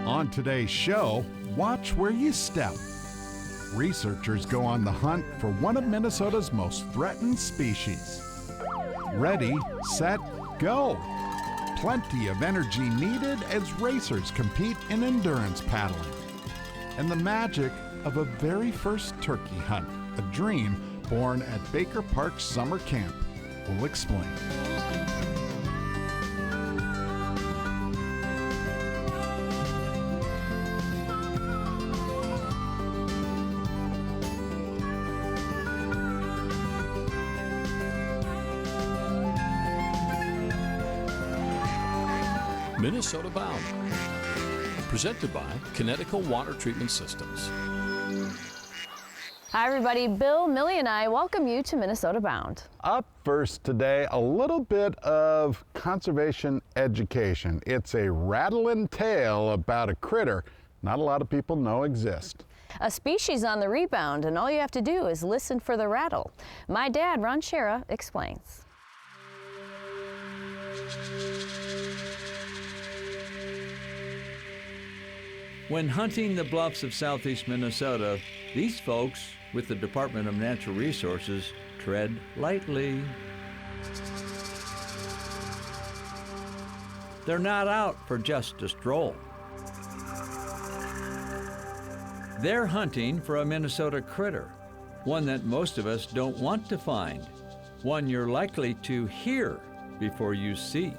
On today's show, watch where you step. Researchers go on the hunt for one of Minnesota's most threatened species. Ready, set, go! Plenty of energy needed as racers compete in endurance paddling. And the magic of a very first turkey hunt, a dream born at Baker Park's summer camp. We'll explain. Minnesota Bound, presented by Connecticut Water Treatment Systems. Hi everybody, Bill, Millie and I welcome you to Minnesota Bound. Up first today, a little bit of conservation education. It's a rattling tale about a critter not a lot of people know exist. A species on the rebound, and all you have to do is listen for the rattle. My dad, Ron Shera, explains. When hunting the bluffs of southeast Minnesota, these folks with the Department of Natural Resources tread lightly. They're not out for just a stroll. They're hunting for a Minnesota critter, one that most of us don't want to find, one you're likely to hear before you see.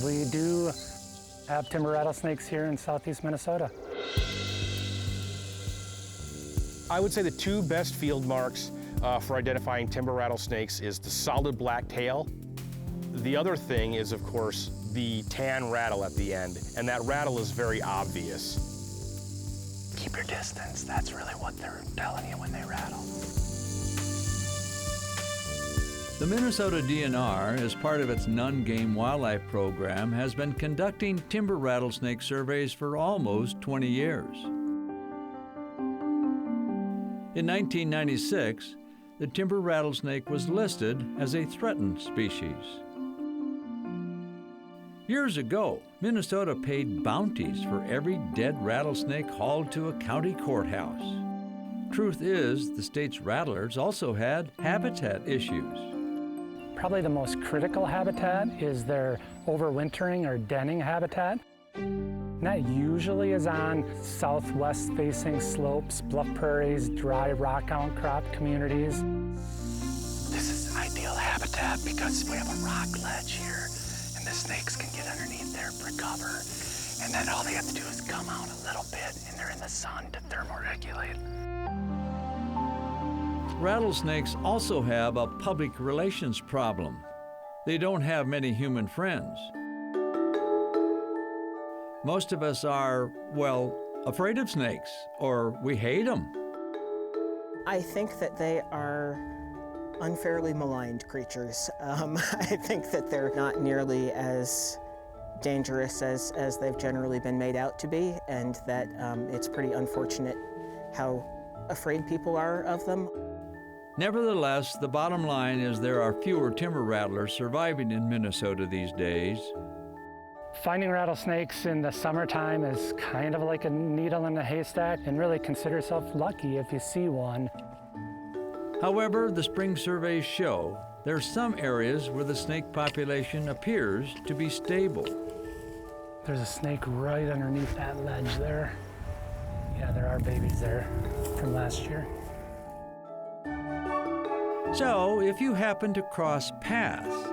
We do have timber rattlesnakes here in southeast Minnesota. I would say the two best field marks for identifying timber rattlesnakes is the solid black tail. The other thing is, of course, the tan rattle at the end, and that rattle is very obvious. Keep your distance. That's really what they're telling you when they rattle. The Minnesota DNR, as part of its non-game wildlife program, has been conducting timber rattlesnake surveys for almost 20 years. In 1996, the timber rattlesnake was listed as a threatened species. Years ago, Minnesota paid bounties for every dead rattlesnake hauled to a county courthouse. Truth is, the state's rattlers also had habitat issues. Probably the most critical habitat is their overwintering or denning habitat. And that usually is on southwest-facing slopes, bluff prairies, dry rock outcrop communities. This is ideal habitat because we have a rock ledge here, and the snakes can get underneath there for cover. And then all they have to do is come out a little bit, and they're in the sun to thermoregulate. Rattlesnakes also have a public relations problem. They don't have many human friends. Most of us are, well, afraid of snakes, or we hate them. I think that they are unfairly maligned creatures. I think that they're not nearly as dangerous as they've generally been made out to be, and that it's pretty unfortunate how afraid people are of them. Nevertheless, the bottom line is there are fewer timber rattlers surviving in Minnesota these days. Finding rattlesnakes in the summertime is kind of like a needle in a haystack, and really consider yourself lucky if you see one. However, the spring surveys show there are some areas where the snake population appears to be stable. There's a snake right underneath that ledge there. Yeah, there are babies there from last year. So, if you happen to cross paths,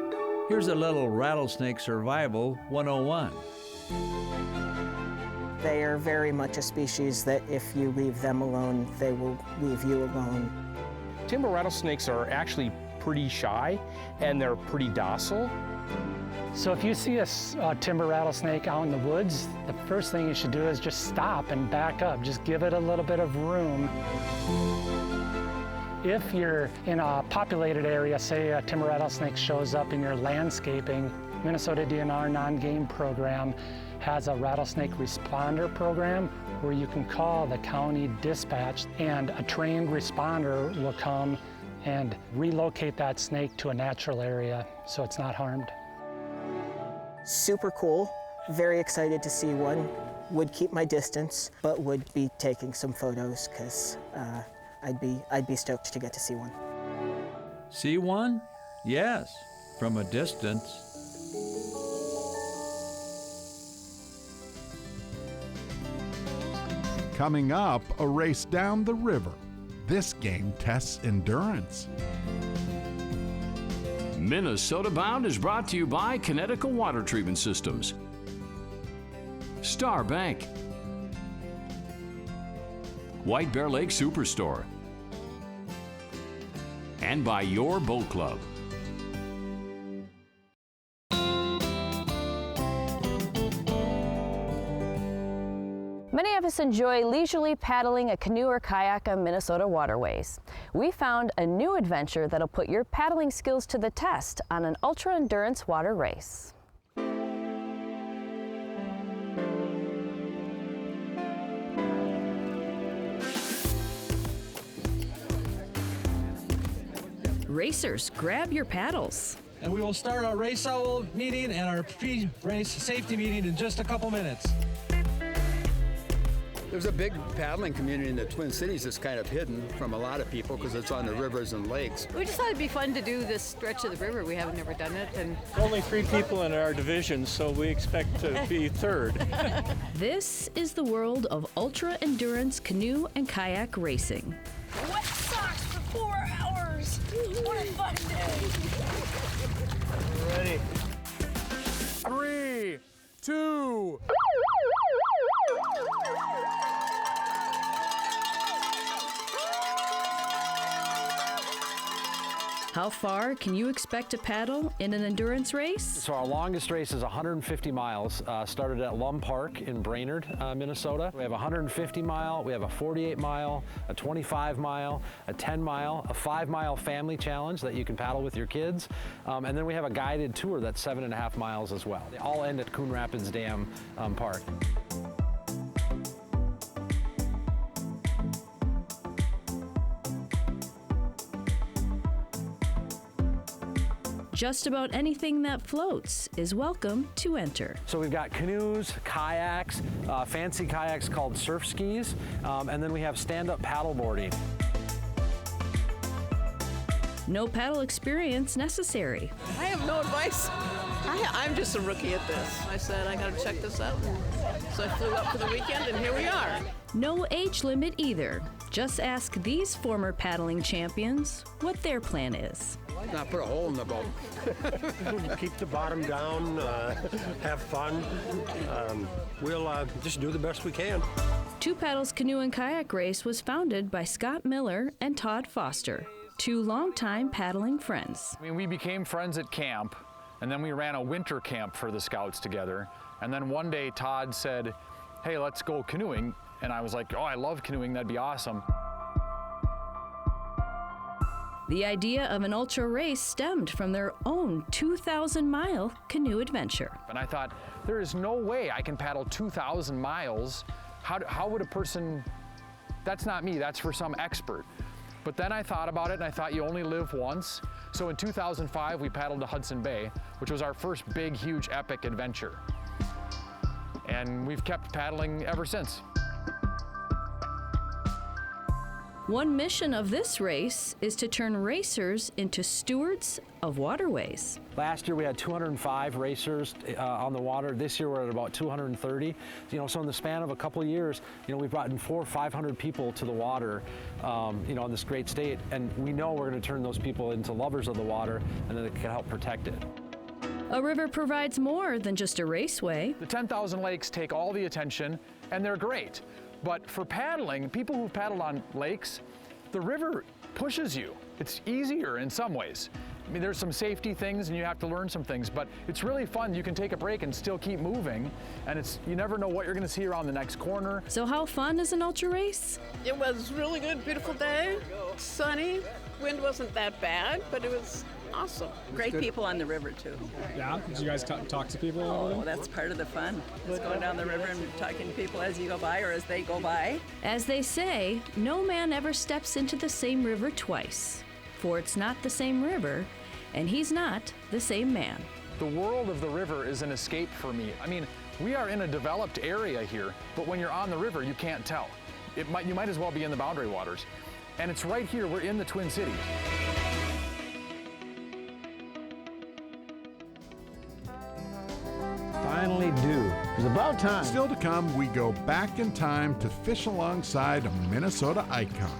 here's a little Rattlesnake Survival 101. They are very much a species that if you leave them alone, they will leave you alone. Timber rattlesnakes are actually pretty shy, and they're pretty docile. So if you see a timber rattlesnake out in the woods, the first thing you should do is just stop and back up. Just give it a little bit of room. If you're in a populated area, say a timber rattlesnake shows up in your landscaping, Minnesota DNR non-game program has a rattlesnake responder program where you can call the county dispatch and a trained responder will come and relocate that snake to a natural area so it's not harmed. Super cool, very excited to see one. Would keep my distance, but would be taking some photos because I'd be stoked to get to see one. See one? Yes, from a distance. Coming up, a race down the river. This game tests endurance. Minnesota Bound is brought to you by Connecticut Water Treatment Systems, Star Bank, White Bear Lake Superstore, and by your boat club. Many of us enjoy leisurely paddling a canoe or kayak on Minnesota waterways. We found a new adventure that'll put your paddling skills to the test on an ultra-endurance water race. Racers, grab your paddles. And we will start our race owl meeting and our pre-race safety meeting in just a couple minutes. There's a big paddling community in the Twin Cities that's kind of hidden from a lot of people because it's on the rivers and lakes. We just thought it'd be fun to do this stretch of the river. We haven't never done it. And only 3 people in our division, so we expect to be third. This is the world of ultra-endurance canoe and kayak racing. Wet socks for 4 hours. What a fun day. Ready. 3, 2. How far can you expect to paddle in an endurance race? So our longest race is 150 miles, started at Lum Park in Brainerd, Minnesota. We have a 150 mile, we have a 48 mile, a 25 mile, a 10 mile, a 5 mile family challenge that you can paddle with your kids. And then we have a guided tour that's 7.5 miles as well. They all end at Coon Rapids Dam Park. Just about anything that floats is welcome to enter. So we've got canoes, kayaks, fancy kayaks called surf skis, and then we have stand-up paddleboarding. No paddle experience necessary. I have no advice. I'm just a rookie at this. I said, I gotta check this out. So I flew up for the weekend, and here we are. No age limit either. Just ask these former paddling champions what their plan is. Not put a hole in the boat. Keep the bottom down, have fun. We'll just do the best we can. Two Paddles Canoe and Kayak Race was founded by Scott Miller and Todd Foster, two longtime paddling friends. I mean, we became friends at camp, and then we ran a winter camp for the Scouts together. And then one day Todd said, hey, let's go canoeing. And I was like, oh, I love canoeing, that'd be awesome. The idea of an ultra race stemmed from their own 2,000-mile canoe adventure. And I thought, there is no way I can paddle 2,000 miles. How would a person, that's not me, that's for some expert. But then I thought about it and I thought you only live once. So in 2005, we paddled to Hudson Bay, which was our first big, huge, epic adventure. And we've kept paddling ever since. One mission of this race is to turn racers into stewards of waterways. Last year we had 205 racers on the water. This year we're at about 230. So in the span of a couple of years, we've brought in 400 or 500 people to the water, in this great state. And we know we're going to turn those people into lovers of the water, and then it can help protect it. A river provides more than just a raceway. The 10,000 lakes take all the attention, and they're great. But for paddling, people who've paddled on lakes, the river pushes you. It's easier in some ways. I mean, there's some safety things and you have to learn some things, but it's really fun. You can take a break and still keep moving, and you never know what you're going to see around the next corner. So how fun is an ultra race? It was really good, beautiful day, sunny. Wind wasn't that bad, but it was awesome. Great people on the river too. Yeah? Did you guys talk to people? Oh, that's part of the fun. Just going down the river and talking to people as you go by or as they go by. As they say, no man ever steps into the same river twice, for it's not the same river, and he's not the same man. The world of the river is an escape for me. I mean, we are in a developed area here, but when you're on the river, you can't tell. You might as well be in the boundary waters. And it's right here, we're in the Twin Cities. Finally due. It's about time. Still to come, we go back in time to fish alongside a Minnesota icon.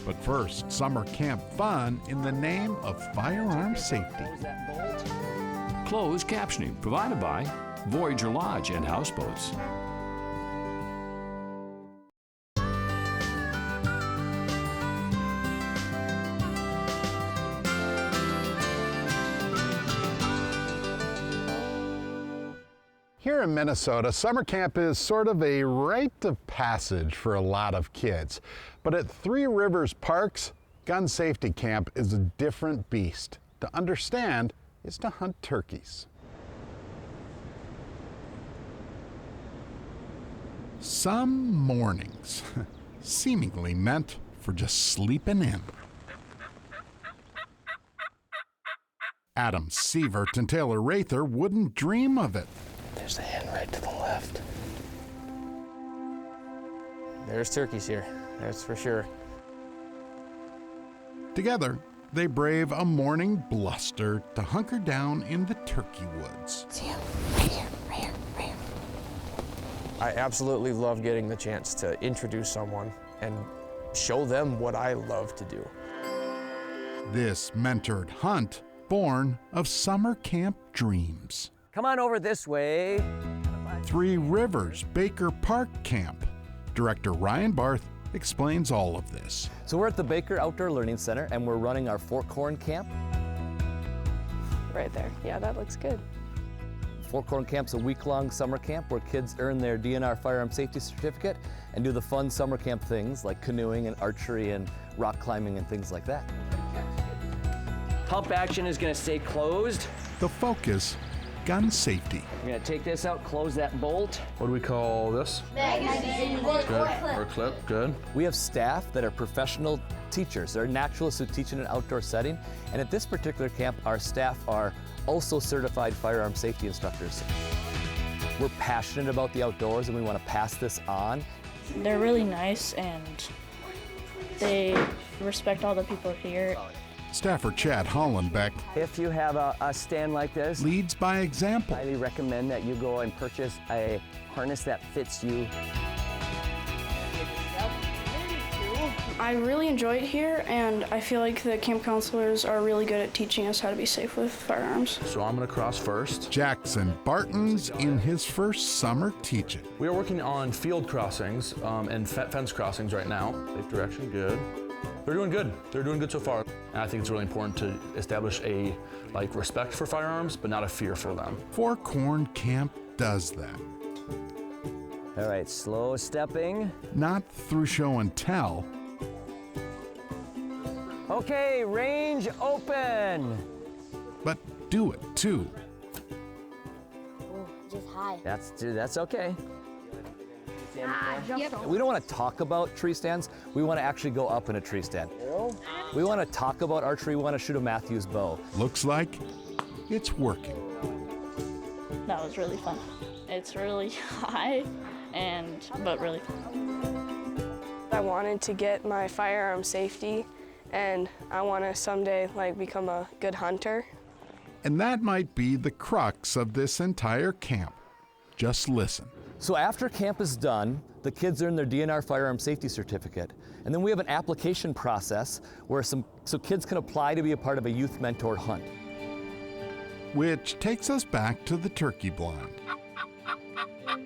But first, summer camp fun in the name of firearm safety. Closed captioning provided by Voyager Lodge and Houseboats. Here in Minnesota, summer camp is sort of a rite of passage for a lot of kids. But at Three Rivers Parks, gun safety camp is a different beast. To understand is to hunt turkeys. Some mornings, seemingly meant for just sleeping in. Adam Sievert and Taylor Rather wouldn't dream of it. There's the hen right to the left. There's turkeys here, that's for sure. Together, they brave a morning bluster to hunker down in the turkey woods. See him, right here, right here, right here. I absolutely love getting the chance to introduce someone and show them what I love to do. This mentored hunt, born of summer camp dreams. Come on over this way. Three Rivers Baker Park Camp. Director Ryan Barth explains all of this. So we're at the Baker Outdoor Learning Center and we're running our Fork Corn Camp. Right there, yeah, that looks good. Fork Corn Camp's a week-long summer camp where kids earn their DNR firearm safety certificate and do the fun summer camp things like canoeing and archery and rock climbing and things like that. Pump action is going to stay closed. The focus, gun safety. You're going to take this out, close that bolt. What do we call this? Magazine. Or clip, good. We have staff that are professional teachers. They're naturalists who teach in an outdoor setting. And at this particular camp, our staff are also certified firearm safety instructors. We're passionate about the outdoors and we want to pass this on. They're really nice and they respect all the people here. Staffer Chad Hollenbeck. If you have a stand like this, leads by example. I highly recommend that you go and purchase a harness that fits you. I really enjoy it here, and I feel like the camp counselors are really good at teaching us how to be safe with firearms. So I'm going to cross first. Jackson Barton's in his first summer teaching. We are working on field crossings and fence crossings right now. Safe direction, good. They're doing good. They're doing good so far. And I think it's really important to establish a respect for firearms, but not a fear for them. Fork Corn Camp does that. All right, slow stepping. Not through show and tell. Okay, range open. But do it too. Oh, just high. That's okay. Yep. We don't want to talk about tree stands. We want to actually go up in a tree stand. We want to talk about archery. We want to shoot a Matthews bow. Looks like it's working. That was really fun. It's really high, but really fun. I wanted to get my firearm safety, and I want to someday become a good hunter. And that might be the crux of this entire camp. Just listen. So after camp is done, the kids earn their DNR firearm safety certificate. And then we have an application process where so kids can apply to be a part of a youth mentor hunt. Which takes us back to the turkey blind.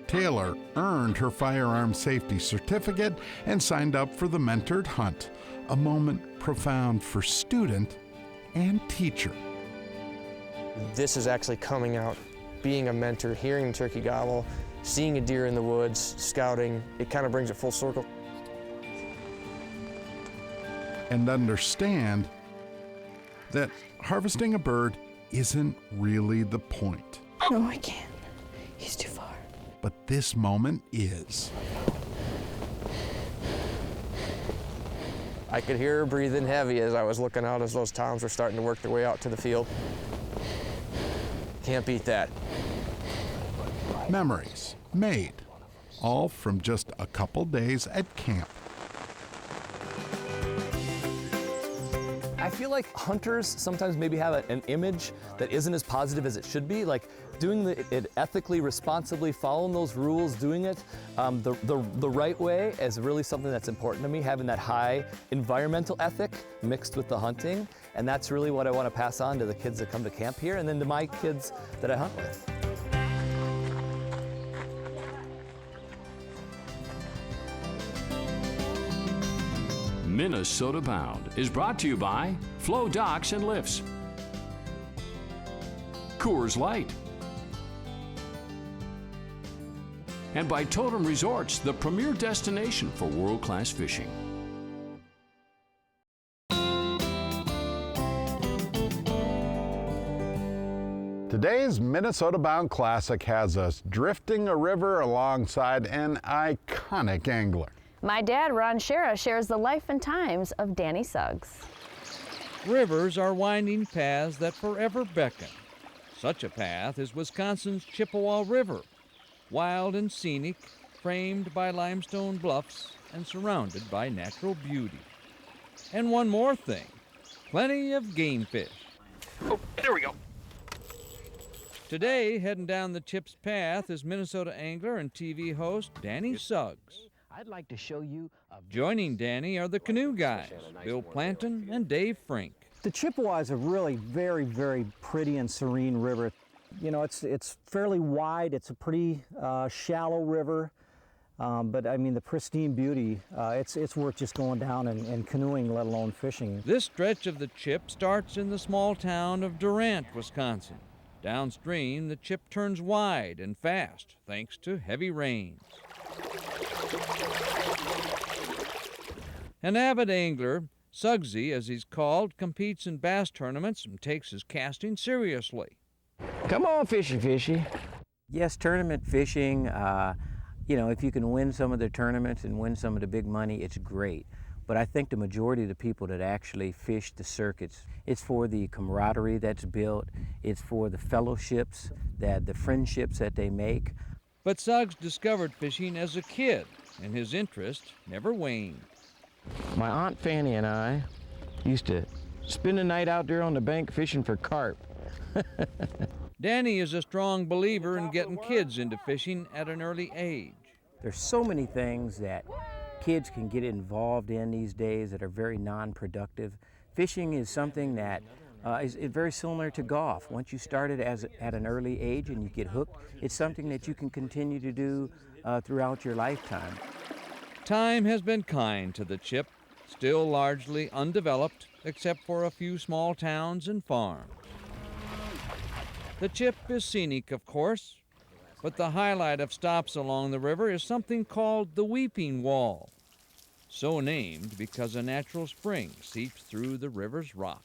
Taylor earned her firearm safety certificate and signed up for the mentored hunt, a moment profound for student and teacher. This is actually coming out, being a mentor, hearing the turkey gobble, seeing a deer in the woods, scouting. It kind of brings it full circle. And understand that harvesting a bird isn't really the point. No, I can't. He's too far. But this moment is. I could hear her breathing heavy as I was looking out as those toms were starting to work their way out to the field. Can't beat that. Memories made, all from just a couple days at camp. I feel like hunters sometimes maybe have an image that isn't as positive as it should be. Like doing it ethically, responsibly, following those rules, doing it the right way is really something that's important to me, having that high environmental ethic mixed with the hunting. And that's really what I want to pass on to the kids that come to camp here and then to my kids that I hunt with. Minnesota Bound is brought to you by Flow Docks and Lifts, Coors Light, and by Totem Resorts, the premier destination for world-class fishing. Today's Minnesota Bound Classic has us drifting a river alongside an iconic angler. My dad, Ron Shera, shares the life and times of Danny Suggs. Rivers are winding paths that forever beckon. Such a path is Wisconsin's Chippewa River, wild and scenic, framed by limestone bluffs and surrounded by natural beauty. And one more thing, plenty of game fish. Oh, there we go. Today, heading down the Chips path is Minnesota angler and TV host Danny Suggs. I'd like to show you Joining Danny are the canoe guys, Bill Planton and Dave Frink. The Chippewa is a really very, very pretty and serene river. You know, it's fairly wide. It's a pretty shallow river, but I mean the pristine beauty. It's worth just going down and canoeing, let alone fishing. This stretch of the Chip starts in the small town of Durant, Wisconsin. Downstream, the Chip turns wide and fast thanks to heavy rains. An avid angler, Suggsy as he's called, competes in bass tournaments and takes his casting seriously. Come on, fishy. Yes, tournament fishing, you know, if you can win some of the tournaments and win some of the big money, it's great. But I think the majority of the people that actually fish the circuits, it's for the camaraderie that's built, it's for the fellowships, the friendships that they make. But Suggs discovered fishing as a kid, and his interest never waned. My Aunt Fanny and I used to spend the night out there on the bank fishing for carp. Danny is a strong believer in getting kids into fishing at an early age. There's so many things that kids can get involved in these days that are very non-productive. Fishing is something that is very similar to golf. Once you start it at an early age and you get hooked, it's something that you can continue to do throughout your lifetime. Time has been kind to the Chip, still largely undeveloped except for a few small towns and farms. The Chip is scenic, of course, but the highlight of stops along the river is something called the Weeping Wall, so named because a natural spring seeps through the river's rock.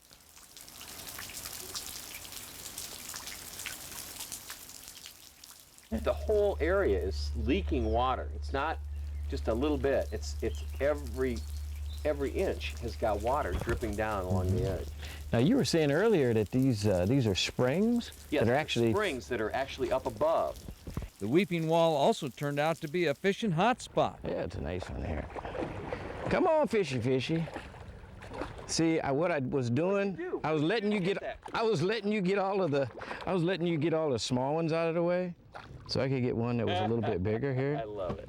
The whole area is leaking water. It's not just a little bit. It's every inch has got water dripping down along the edge. Now you were saying earlier that these are springs Yes, that are actually springs that are actually up above. The Weeping Wall also turned out to be a fishing hotspot. Yeah, it's a nice one here. Come on, fishy. See, what I was doing, I was letting you get all the small ones out of the way, so I could get one that was a little bit bigger here. I love it.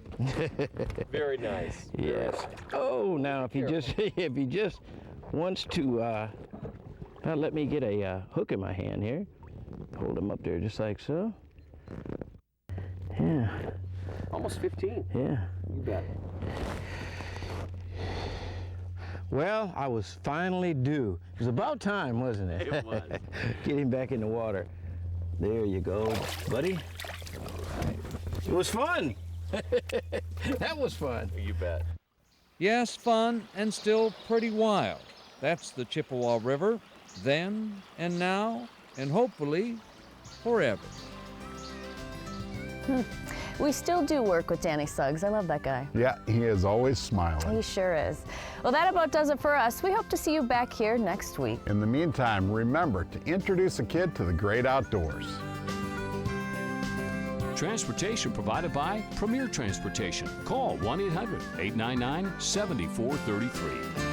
Very nice. Yes. Oh, now if he just wants to let me get a hook in my hand here, hold him up there just like so. Yeah. Almost 15. Yeah. You bet. Well, I was finally due. It was about time, wasn't it? It was. Getting back in the water. There you go, buddy. All right. It was fun. That was fun. You bet. Yes, fun and still pretty wild. That's the Chippewa River, then and now, and hopefully forever. We still do work with Danny Suggs. I love that guy. Yeah, he is always smiling. He sure is. Well, that about does it for us. We hope to see you back here next week. In the meantime, remember to introduce a kid to the great outdoors. Transportation provided by Premier Transportation. Call 1-800-899-7433.